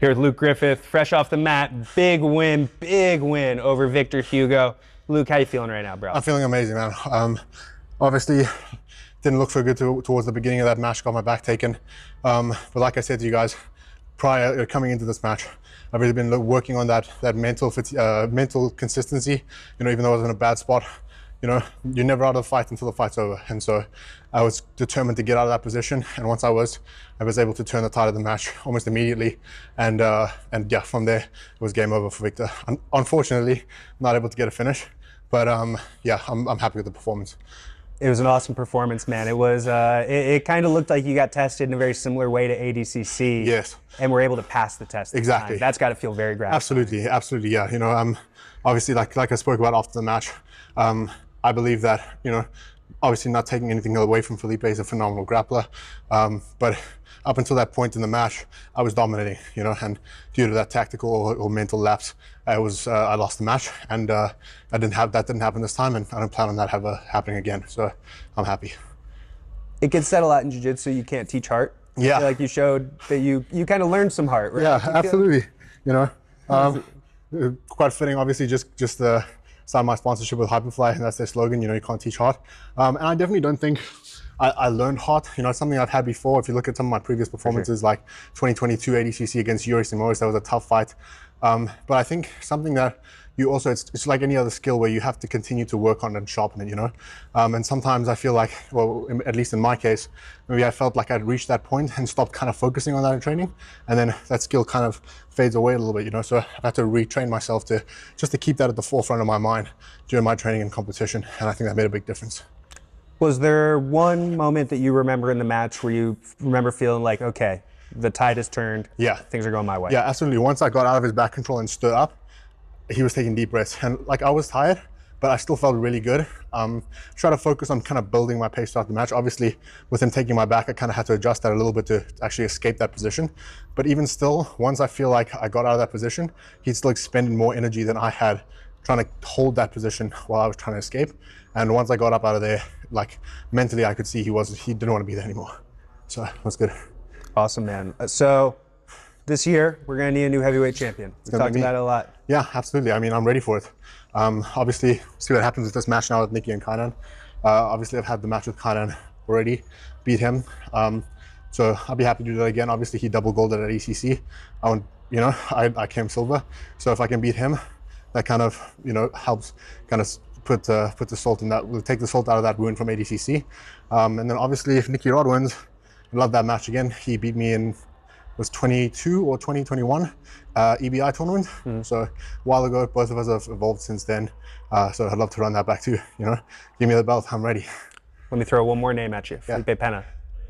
Here with Luke Griffith, fresh off the mat, big win over Victor Hugo. Luke, how you feeling right now, bro? I'm feeling amazing, man. Obviously, didn't look so good towards the beginning of that match, got my back taken. But like I said to you guys, prior coming into this match, I've really been working on that mental consistency. You know, even though I was in a bad spot, you know, you're never out of the fight until the fight's over. And so I was determined to get out of that position. And once I was able to turn the tide of the match almost immediately. And yeah, from there, it was game over for Victor. Unfortunately, not able to get a finish. But yeah, I'm happy with the performance. It was an awesome performance, man. It was. It kind of looked like you got tested in a very similar way to ADCC. Yes. And were able to pass the test. Exactly. That's got to feel very gratifying. Absolutely, absolutely, yeah. You know, obviously, like I spoke about after the match, I believe that, you know, obviously not taking anything away from Felipe, is a phenomenal grappler, but up until that point in the match, I was dominating, you know, and due to that tactical or mental lapse, I lost the match, and that didn't happen this time, and I don't plan on that happening again. So I'm happy. It gets said a lot in jiu-jitsu, you can't teach heart. Yeah. I feel like you showed that you kind of learned some heart, right? Yeah, absolutely. You know, quite fitting, obviously, just signed my sponsorship with Hyperfly, and that's their slogan, you know, you can't teach heart. And I definitely don't think I learned heart. You know, it's something I've had before. If you look at some of my previous performances, like 2022 ADCC against Yuri Simoes, that was a tough fight. But I think something that you also, it's like any other skill where you have to continue to work on and sharpen it, you know? And sometimes I feel like, well, at least in my case, maybe I felt like I'd reached that point and stopped kind of focusing on that in training. And then that skill kind of fades away a little bit, you know? So I've had to retrain myself just to keep that at the forefront of my mind during my training and competition. And I think that made a big difference. Was there one moment that you remember in the match where you remember feeling like, okay, the tide has turned, yeah, things are going my way? Yeah, absolutely. Once I got out of his back control and stood up, he was taking deep breaths. And like, I was tired, but I still felt really good. Try to focus on kind of building my pace throughout the match. Obviously, with him taking my back, I kind of had to adjust that a little bit to actually escape that position. But even still, once I feel like I got out of that position, he'd still expended more energy than I had trying to hold that position while I was trying to escape. And once I got up out of there, like mentally, I could see he didn't want to be there anymore. So it was good. Awesome, man. So this year, we're going to need a new heavyweight champion. We talked about it a lot. Yeah, absolutely. I mean, I'm ready for it. Obviously, see what happens with this match now with Nicky and Kainan. Obviously, I've had the match with Kainan already, beat him. So I'll be happy to do that again. Obviously, he double golded at ACC. I came silver. So if I can beat him, that kind of, you know, helps kind of put the salt in that, will take the salt out of that wound from ADCC. And then obviously, if Nicky Rod wins, I love that match again. He beat me in, was 22 or 2021 EBI tournament. So a while ago, both of us have evolved since then. So I'd love to run that back too. You know, give me the belt, I'm ready. Let me throw one more name at you, Felipe Pena.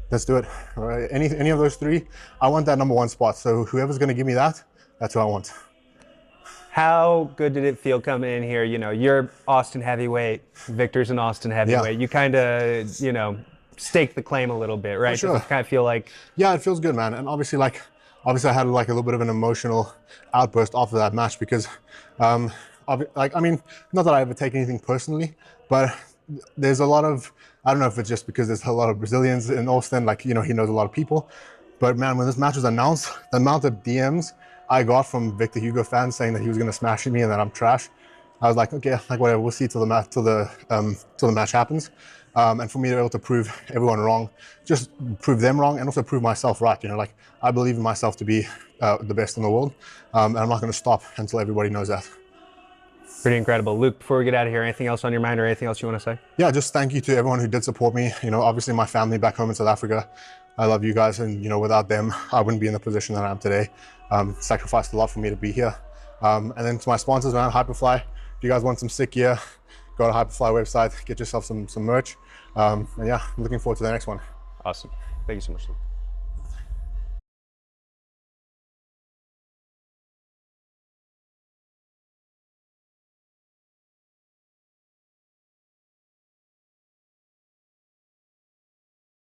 Let's do it. All right. Any of those three, I want that #1 spot. So whoever's going to give me that, that's who I want. How good did it feel coming in here? You know, you're Austin heavyweight, Victor's an Austin heavyweight. Yeah. You kind of, you know, stake the claim a little bit, right? Sure. Does it kind of feel like? Yeah, it feels good, man. And obviously I had like a little bit of an emotional outburst after that match because, I mean, not that I ever take anything personally, but there's a lot of, I don't know if it's just because there's a lot of Brazilians in Austin, like, you know, he knows a lot of people. But man, when this match was announced, the amount of DMs I got from Victor Hugo fans saying that he was going to smash me and that I'm trash, I was like, okay, like whatever, we'll see till the match happens. And for me to be able to prove everyone wrong, just prove them wrong and also prove myself right. You know, like I believe in myself to be the best in the world, and I'm not going to stop until everybody knows that. Pretty incredible. Luke, before we get out of here, anything else on your mind or anything else you want to say? Yeah, just thank you to everyone who did support me. You know, obviously my family back home in South Africa, I love you guys, and you know, without them, I wouldn't be in the position that I am today. Sacrificed a lot for me to be here. And then to my sponsors, man, Hyperfly, if you guys want some sick gear, go to Hyperfly website, get yourself some merch. And yeah, I'm looking forward to the next one. Awesome. Thank you so much, Luke.